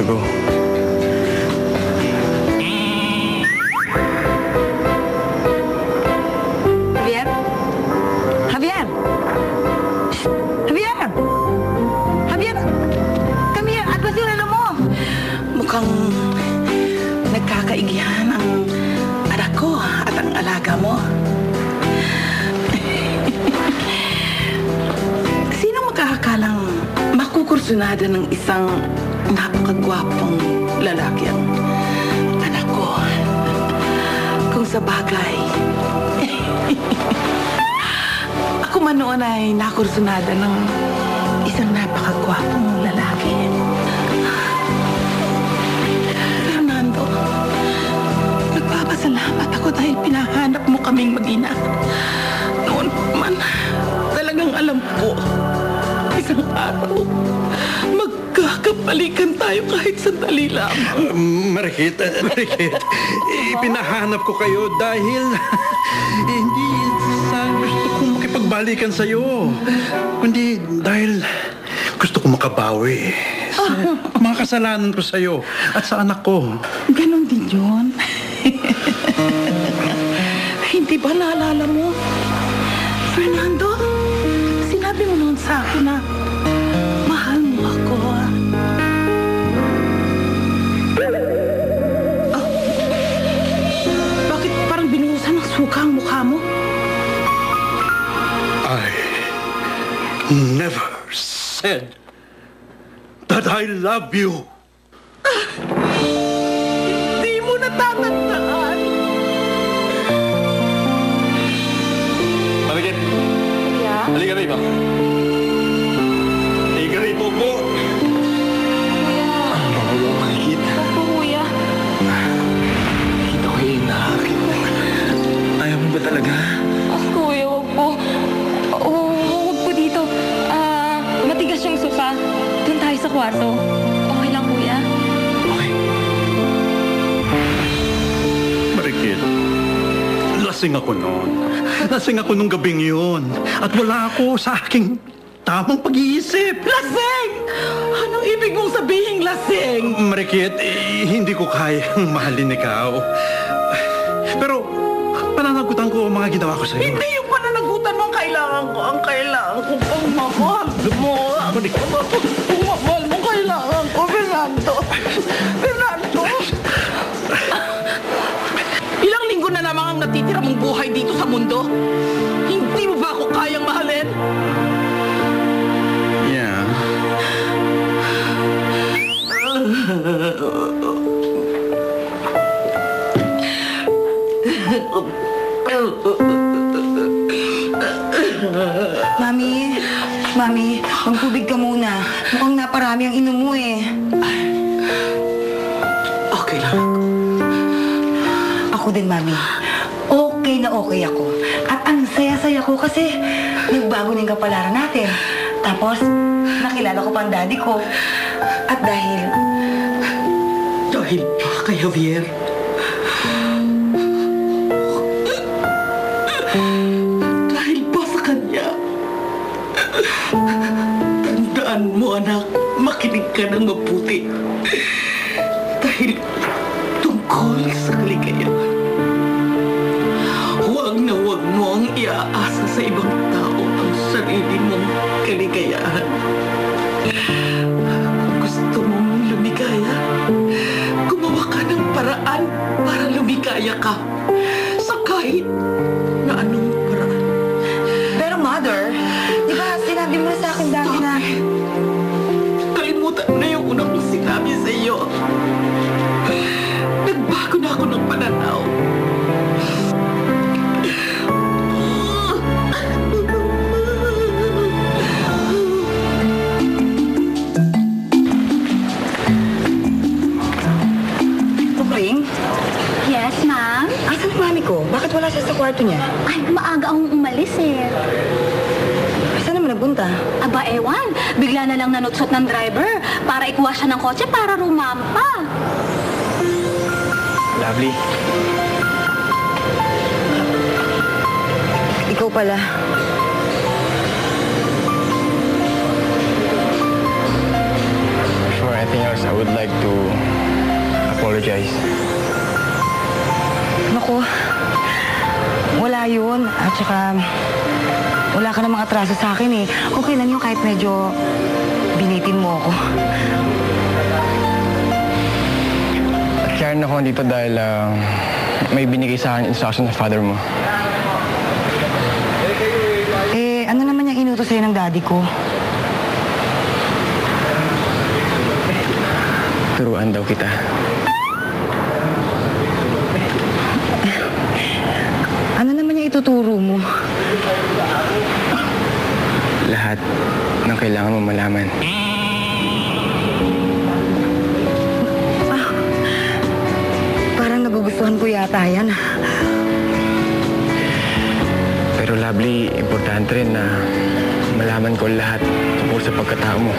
to go. Javier? Javier? Javier? Javier? Come here. Atlas yung ano mo? Mukhang nagkakaigihan ang anak ko at ang alaga mo. Sino makakakalang makukursunada ng isang napakagwapong lalaki ang anak ko? Kung sa bagay, ako man noon ay nakursunada ng isang napakagwapong lalaki. Fernando, nagpapasalamat ako dahil pinahanap mo kaming mag-ina. Noon man, talagang alam ko, isang araw, magkakabalikan tayo kahit sandali lamang. Marikit, pinahanap ko kayo dahil hindi sa gusto kong makipagbalikan sa'yo, kundi dahil gusto ko makabawi sa mga kasalanan ko sa'yo at sa anak ko. Ganon din yun. Hindi ba naalala mo? Fernando, sinabi mo noon sa akin na mahal mo ako. Oh. Bakit parang binuhusan ng suka ang mukha mo? I never said that I love you. Hindi mo natatandaan. Marikit, Yeah? halika rito. Halika rito po. Ang bango mo, Marikit. Opo, kuya. Kita ko yung nakakit. Ayaw mo ba talaga? Kuya, wag po. Wag po dito. Matigas yung sofa. Doon tayo sa kwarto. Okay lang, kuya? Okay. Marikit, lasing ako noon. Lasing ako nung gabing yun. At wala ako sa aking tamang pag-iisip. Lasing! Anong ibig mong sabihin, lasing? Marikit, hindi ko kayang mahalin ikaw. Pero, pananagutan ko ang mga ginawa ko sa'yo. Hindi yung pananagutan mo ang kailangan ko. Ang kailangan ko pang mamahal mo. Kung mamahal mo, kailangan ko, Fernando. Fernando! Ilang linggo na lamang ang natitira mong buhay dito sa mundo. Hindi mo ba ako kayang mahalin? Yeah. Mami, magtubig ka muna. Mukhang naparami ang inom mo eh. Okay lang ako. Ako din, Mami. Okay na okay ako. At ang saya-saya ko kasi nagbago na yung kapalaran natin. Tapos, nakilala ko pa ang daddy ko. At dahil... Dahil pa kay Javier. Dahil pa sa kanya. Tandaan mo, anak. Makinig ka ng mabuti. Dahil tungkol sa kaligayahan. Huwag na huwag mo ang iaasa sa ibang tao ang sarili mong kaligayahan. Kung gusto mong lumigaya, gumawa ka ng paraan para lumigaya ka. Sa kahit na anong paraan. Pero, Mother, di ba sinabi mo sa akin dati na... Kalimutan mo na yung unang kong sinabi sa iyo. Nagbago na ako ng pananaw. Tukling? Yes, ma'am? Asan ang mami ko? Bakit wala siya sa kwarto niya? Ay, maaga akong umalis eh. Saan naman nagpunta? Aba, ewan. Bigla na lang nanutsot ng driver para ikuha siya ng kotse para rumampa. Lovely. Ikaw pala. For anything else, I will would like to apologize. Naku, wala yun. At saka, wala ka namang atraso sa akin eh. Okay lang yun kahit medyo binitin mo ako. At kaya ako dito dahil may binigay sa akin instruction sa father mo. Eh, ano naman yung inutos sa'yo ng daddy ko? Turuan daw kita. Ano naman yung ituturo mo? Lahat ng kailangan mo malaman. Parang nagugustuhan ko yata yan. Pero Lovely, importante rin na malaman ko lahat tungkol sa pagkatao mo.